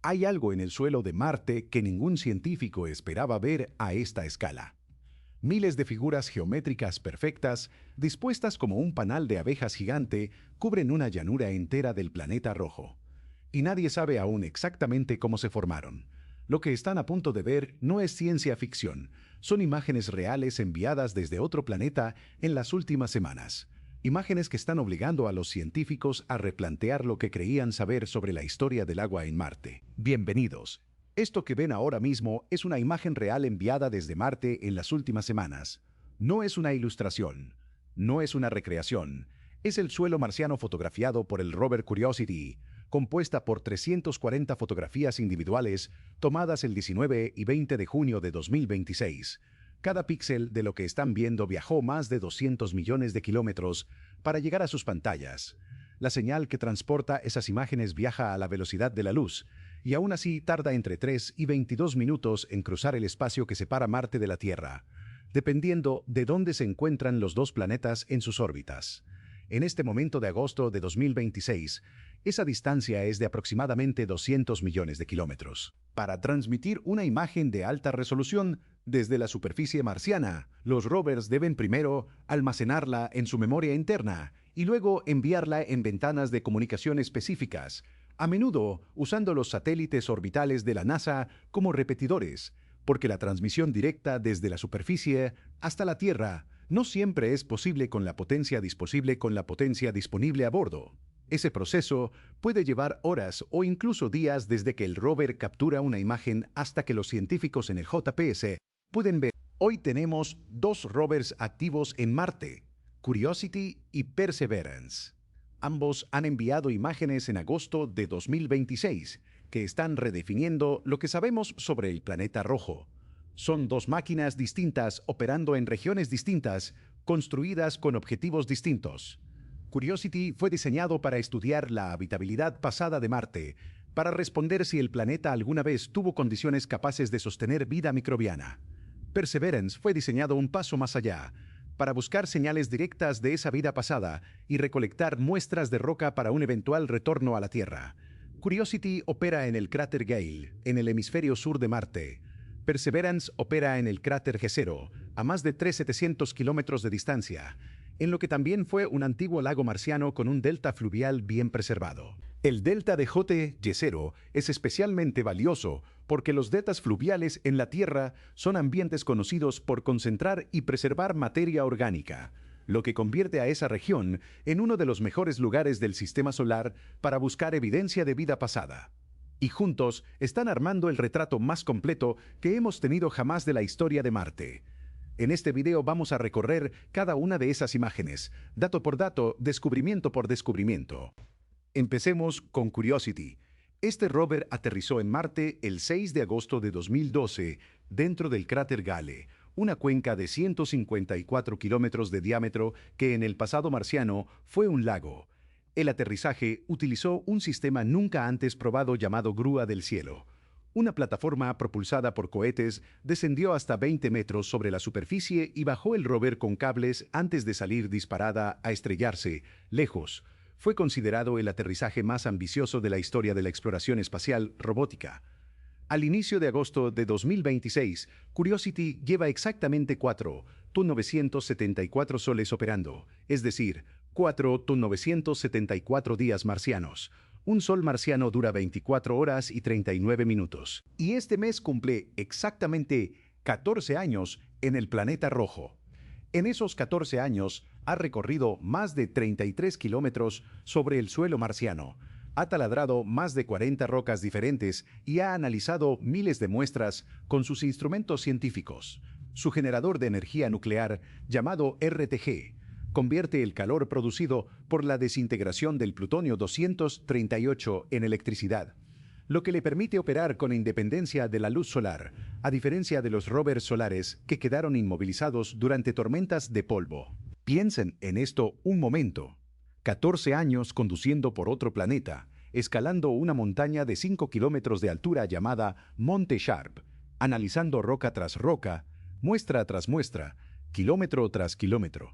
Hay algo en el suelo de Marte que ningún científico esperaba ver a esta escala. Miles de figuras geométricas perfectas, dispuestas como un panal de abejas gigante, cubren una llanura entera del planeta rojo. Y nadie sabe aún exactamente cómo se formaron. Lo que están a punto de ver no es ciencia ficción, son imágenes reales enviadas desde otro planeta en las últimas semanas. Imágenes que están obligando a los científicos a replantear lo que creían saber sobre la historia del agua en Marte. Bienvenidos. Esto que ven ahora mismo es una imagen real enviada desde Marte en las últimas semanas. No es una ilustración, no es una recreación, es el suelo marciano fotografiado por el rover Curiosity, compuesta por 340 fotografías individuales tomadas el 19 y 20 de junio de 2026. Cada píxel de lo que están viendo viajó más de 200 millones de kilómetros para llegar a sus pantallas. La señal que transporta esas imágenes viaja a la velocidad de la luz, y aún así tarda entre 3 y 22 minutos en cruzar el espacio que separa Marte de la Tierra, dependiendo de dónde se encuentran los dos planetas en sus órbitas. En este momento de agosto de 2026, esa distancia es de aproximadamente 200 millones de kilómetros. Para transmitir una imagen de alta resolución desde la superficie marciana, los rovers deben primero almacenarla en su memoria interna y luego enviarla en ventanas de comunicación específicas, a menudo usando los satélites orbitales de la NASA como repetidores, porque la transmisión directa desde la superficie hasta la Tierra no siempre es posible con la potencia disponible a bordo. Ese proceso puede llevar horas o incluso días desde que el rover captura una imagen hasta que los científicos en el JPS pueden ver. Hoy tenemos dos rovers activos en Marte, Curiosity y Perseverance. Ambos han enviado imágenes en agosto de 2026 que están redefiniendo lo que sabemos sobre el planeta rojo. Son dos máquinas distintas operando en regiones distintas, construidas con objetivos distintos. Curiosity fue diseñado para estudiar la habitabilidad pasada de Marte, para responder si el planeta alguna vez tuvo condiciones capaces de sostener vida microbiana. Perseverance fue diseñado un paso más allá, para buscar señales directas de esa vida pasada y recolectar muestras de roca para un eventual retorno a la Tierra. Curiosity opera en el cráter Gale, en el hemisferio sur de Marte. Perseverance opera en el cráter Jezero, a más de 3.700 kilómetros de distancia, en lo que también fue un antiguo lago marciano con un delta fluvial bien preservado. El delta de J. Jezero es especialmente valioso porque los deltas fluviales en la Tierra son ambientes conocidos por concentrar y preservar materia orgánica, lo que convierte a esa región en uno de los mejores lugares del sistema solar para buscar evidencia de vida pasada. Y juntos están armando el retrato más completo que hemos tenido jamás de la historia de Marte. En este video vamos a recorrer cada una de esas imágenes, dato por dato, descubrimiento por descubrimiento. Empecemos con Curiosity. Este rover aterrizó en Marte el 6 de agosto de 2012 dentro del cráter Gale, una cuenca de 154 kilómetros de diámetro que en el pasado marciano fue un lago. El aterrizaje utilizó un sistema nunca antes probado llamado grúa del cielo. Una plataforma propulsada por cohetes descendió hasta 20 metros sobre la superficie y bajó el rover con cables antes de salir disparada a estrellarse, lejos. Fue considerado el aterrizaje más ambicioso de la historia de la exploración espacial robótica. Al inicio de agosto de 2026, Curiosity lleva exactamente 4,974 soles operando, es decir, 4,974 días marcianos. Un sol marciano dura 24 horas y 39 minutos. Y este mes cumple exactamente 14 años en el planeta rojo. En esos 14 años ha recorrido más de 33 kilómetros sobre el suelo marciano, ha taladrado más de 40 rocas diferentes y ha analizado miles de muestras con sus instrumentos científicos. Su generador de energía nuclear, llamado RTG, convierte el calor producido por la desintegración del plutonio 238 en electricidad, lo que le permite operar con independencia de la luz solar, a diferencia de los rovers solares que quedaron inmovilizados durante tormentas de polvo. Piensen en esto un momento. 14 años conduciendo por otro planeta, escalando una montaña de 5 kilómetros de altura llamada Monte Sharp, analizando roca tras roca, muestra tras muestra, kilómetro tras kilómetro.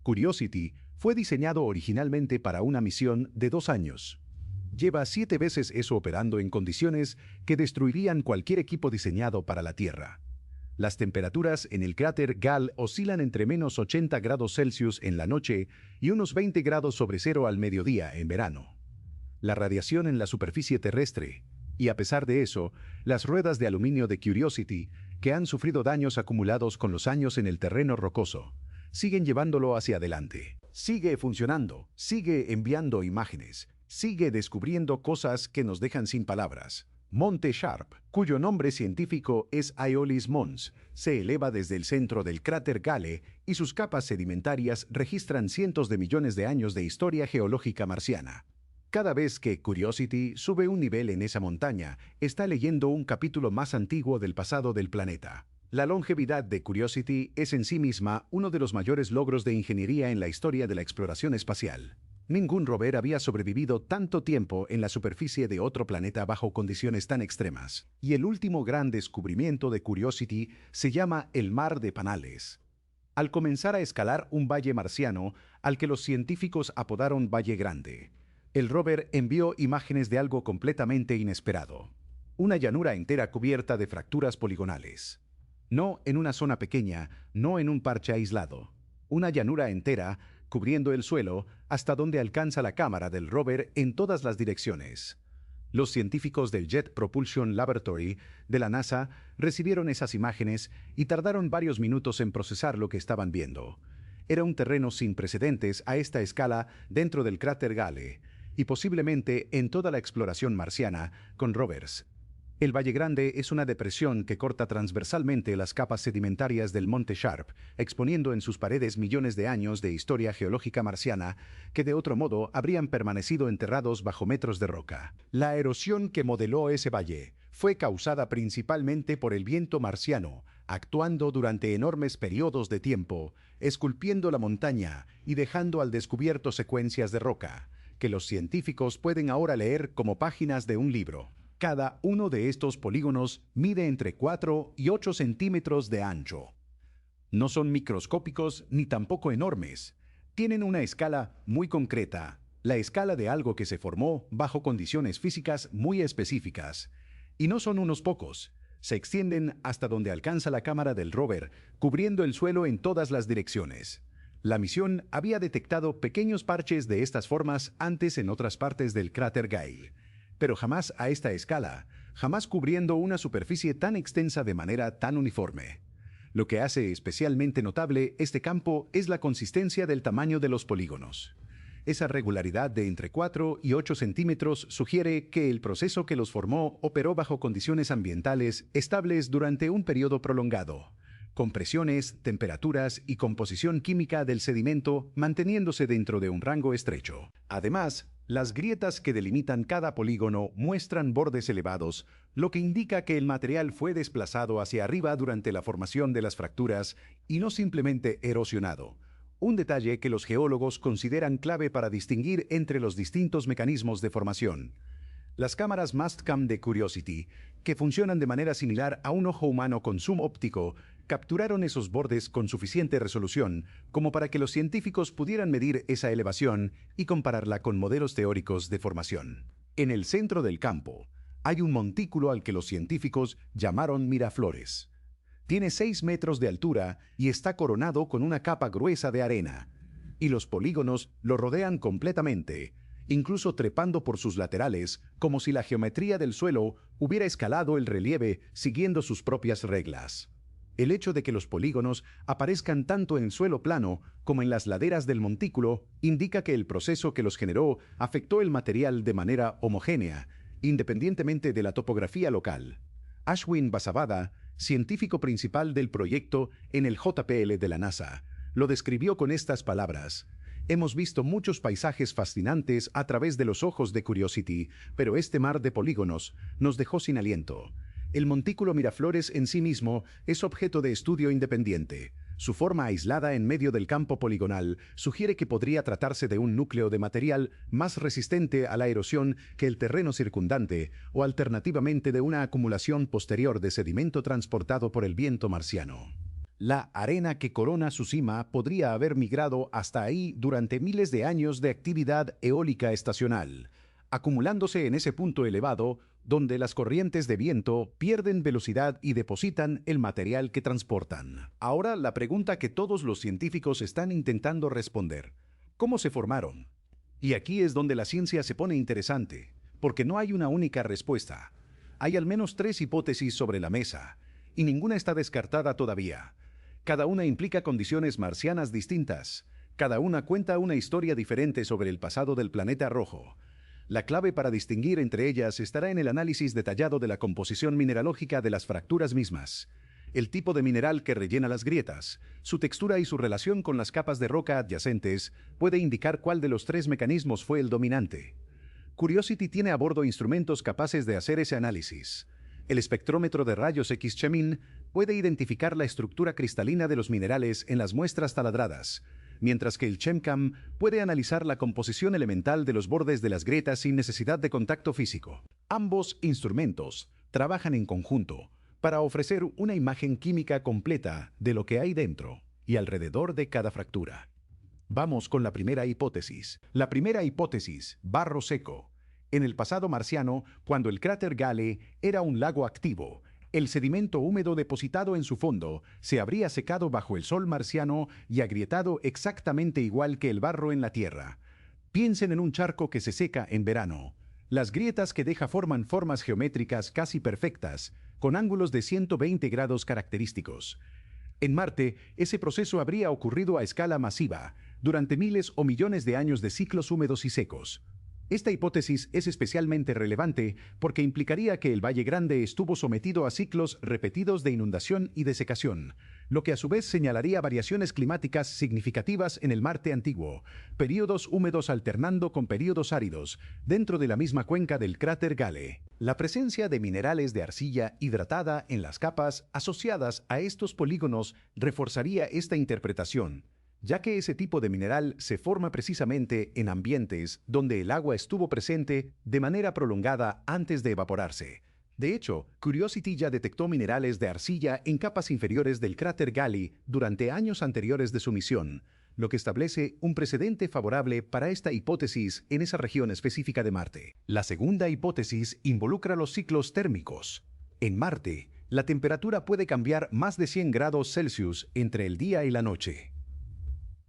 Curiosity fue diseñado originalmente para una misión de 2 años. Lleva 7 veces eso operando en condiciones que destruirían cualquier equipo diseñado para la Tierra. Las temperaturas en el cráter Gale oscilan entre menos 80 grados Celsius en la noche y unos 20 grados sobre cero al mediodía en verano. La radiación en la superficie terrestre, y a pesar de eso, las ruedas de aluminio de Curiosity, que han sufrido daños acumulados con los años en el terreno rocoso, siguen llevándolo hacia adelante. Sigue funcionando, sigue enviando imágenes, sigue descubriendo cosas que nos dejan sin palabras. Monte Sharp, cuyo nombre científico es Aeolis Mons, se eleva desde el centro del cráter Gale y sus capas sedimentarias registran cientos de millones de años de historia geológica marciana. Cada vez que Curiosity sube un nivel en esa montaña, está leyendo un capítulo más antiguo del pasado del planeta. La longevidad de Curiosity es en sí misma uno de los mayores logros de ingeniería en la historia de la exploración espacial. Ningún rover había sobrevivido tanto tiempo en la superficie de otro planeta bajo condiciones tan extremas. Y el último gran descubrimiento de Curiosity se llama el Mar de Panales. Al comenzar a escalar un valle marciano, al que los científicos apodaron Valle Grande, el rover envió imágenes de algo completamente inesperado. Una llanura entera cubierta de fracturas poligonales. No en una zona pequeña, no en un parche aislado. Una llanura entera cubriendo el suelo hasta donde alcanza la cámara del rover en todas las direcciones. Los científicos del Jet Propulsion Laboratory de la NASA recibieron esas imágenes y tardaron varios minutos en procesar lo que estaban viendo. Era un terreno sin precedentes a esta escala dentro del cráter Gale, y posiblemente en toda la exploración marciana con rovers. El Valle Grande es una depresión que corta transversalmente las capas sedimentarias del Monte Sharp, exponiendo en sus paredes millones de años de historia geológica marciana que de otro modo habrían permanecido enterrados bajo metros de roca. La erosión que modeló ese valle fue causada principalmente por el viento marciano, actuando durante enormes periodos de tiempo, esculpiendo la montaña y dejando al descubierto secuencias de roca, que los científicos pueden ahora leer como páginas de un libro. Cada uno de estos polígonos mide entre 4 y 8 centímetros de ancho. No son microscópicos ni tampoco enormes. Tienen una escala muy concreta, la escala de algo que se formó bajo condiciones físicas muy específicas. Y no son unos pocos. Se extienden hasta donde alcanza la cámara del rover, cubriendo el suelo en todas las direcciones. La misión había detectado pequeños parches de estas formas antes en otras partes del cráter Gale, pero jamás a esta escala, jamás cubriendo una superficie tan extensa de manera tan uniforme. Lo que hace especialmente notable este campo es la consistencia del tamaño de los polígonos. Esa regularidad de entre 4 y 8 centímetros sugiere que el proceso que los formó operó bajo condiciones ambientales estables durante un periodo prolongado, con presiones, temperaturas y composición química del sedimento manteniéndose dentro de un rango estrecho. Además, las grietas que delimitan cada polígono muestran bordes elevados, lo que indica que el material fue desplazado hacia arriba durante la formación de las fracturas y no simplemente erosionado. Un detalle que los geólogos consideran clave para distinguir entre los distintos mecanismos de formación. Las cámaras Mastcam de Curiosity, que funcionan de manera similar a un ojo humano con zoom óptico, capturaron esos bordes con suficiente resolución como para que los científicos pudieran medir esa elevación y compararla con modelos teóricos de formación. En el centro del campo hay un montículo al que los científicos llamaron Miraflores. Tiene 6 metros de altura y está coronado con una capa gruesa de arena, y los polígonos lo rodean completamente, incluso trepando por sus laterales, como si la geometría del suelo hubiera escalado el relieve siguiendo sus propias reglas. El hecho de que los polígonos aparezcan tanto en el suelo plano como en las laderas del montículo indica que el proceso que los generó afectó el material de manera homogénea, independientemente de la topografía local. Ashwin Vasavada, científico principal del proyecto en el JPL de la NASA, lo describió con estas palabras: «Hemos visto muchos paisajes fascinantes a través de los ojos de Curiosity, pero este mar de polígonos nos dejó sin aliento». El montículo Miraflores en sí mismo es objeto de estudio independiente. Su forma aislada en medio del campo poligonal sugiere que podría tratarse de un núcleo de material más resistente a la erosión que el terreno circundante, o alternativamente de una acumulación posterior de sedimento transportado por el viento marciano. La arena que corona su cima podría haber migrado hasta ahí durante miles de años de actividad eólica estacional. acumulándose en ese punto elevado donde las corrientes de viento pierden velocidad y depositan el material que transportan. Ahora la pregunta que todos los científicos están intentando responder: ¿cómo se formaron? Y aquí es donde la ciencia se pone interesante, porque no hay una única respuesta. Hay al menos 3 hipótesis sobre la mesa, y ninguna está descartada todavía. Cada una implica condiciones marcianas distintas. Cada una cuenta una historia diferente sobre el pasado del planeta rojo. La clave para distinguir entre ellas estará en el análisis detallado de la composición mineralógica de las fracturas mismas, el tipo de mineral que rellena las grietas, su textura y su relación con las capas de roca adyacentes puede indicar cuál de los 3 mecanismos fue el dominante. Curiosity tiene a bordo instrumentos capaces de hacer ese análisis. El espectrómetro de rayos X Chemin puede identificar la estructura cristalina de los minerales en las muestras taladradas, mientras que el ChemCam puede analizar la composición elemental de los bordes de las grietas sin necesidad de contacto físico. Ambos instrumentos trabajan en conjunto para ofrecer una imagen química completa de lo que hay dentro y alrededor de cada fractura. Vamos con la primera hipótesis. La primera hipótesis: barro seco. En el pasado marciano, cuando el cráter Gale era un lago activo, el sedimento húmedo depositado en su fondo se habría secado bajo el sol marciano y agrietado exactamente igual que el barro en la Tierra. Piensen en un charco que se seca en verano. Las grietas que deja forman formas geométricas casi perfectas, con ángulos de 120 grados característicos. En Marte, ese proceso habría ocurrido a escala masiva, durante miles o millones de años de ciclos húmedos y secos. Esta hipótesis es especialmente relevante porque implicaría que el Valle Grande estuvo sometido a ciclos repetidos de inundación y desecación, lo que a su vez señalaría variaciones climáticas significativas en el Marte antiguo, períodos húmedos alternando con períodos áridos, dentro de la misma cuenca del cráter Gale. La presencia de minerales de arcilla hidratada en las capas asociadas a estos polígonos reforzaría esta interpretación, ya que ese tipo de mineral se forma precisamente en ambientes donde el agua estuvo presente de manera prolongada antes de evaporarse. De hecho, Curiosity ya detectó minerales de arcilla en capas inferiores del cráter Gale durante años anteriores de su misión, lo que establece un precedente favorable para esta hipótesis en esa región específica de Marte. La segunda hipótesis involucra los ciclos térmicos. En Marte, la temperatura puede cambiar más de 100 grados Celsius entre el día y la noche.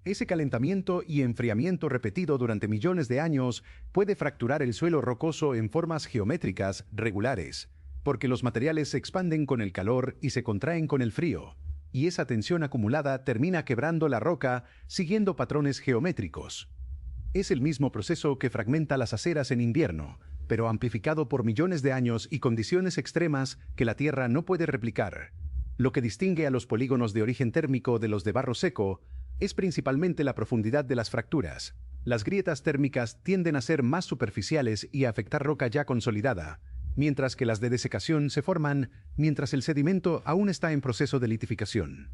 Ese calentamiento y enfriamiento repetido durante millones de años puede fracturar el suelo rocoso en formas geométricas regulares, porque los materiales se expanden con el calor y se contraen con el frío, y esa tensión acumulada termina quebrando la roca siguiendo patrones geométricos. Es el mismo proceso que fragmenta las aceras en invierno, pero amplificado por millones de años y condiciones extremas que la Tierra no puede replicar. Lo que distingue a los polígonos de origen térmico de los de barro seco es principalmente la profundidad de las fracturas. Las grietas térmicas tienden a ser más superficiales y a afectar roca ya consolidada, mientras que las de desecación se forman mientras el sedimento aún está en proceso de litificación.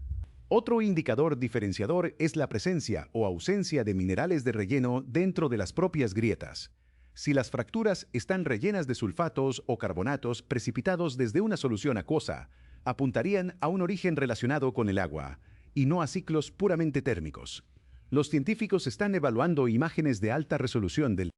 Otro indicador diferenciador es la presencia o ausencia de minerales de relleno dentro de las propias grietas. Si las fracturas están rellenas de sulfatos o carbonatos precipitados desde una solución acuosa, apuntarían a un origen relacionado con el agua, y no a ciclos puramente térmicos. Los científicos están evaluando imágenes de alta resolución del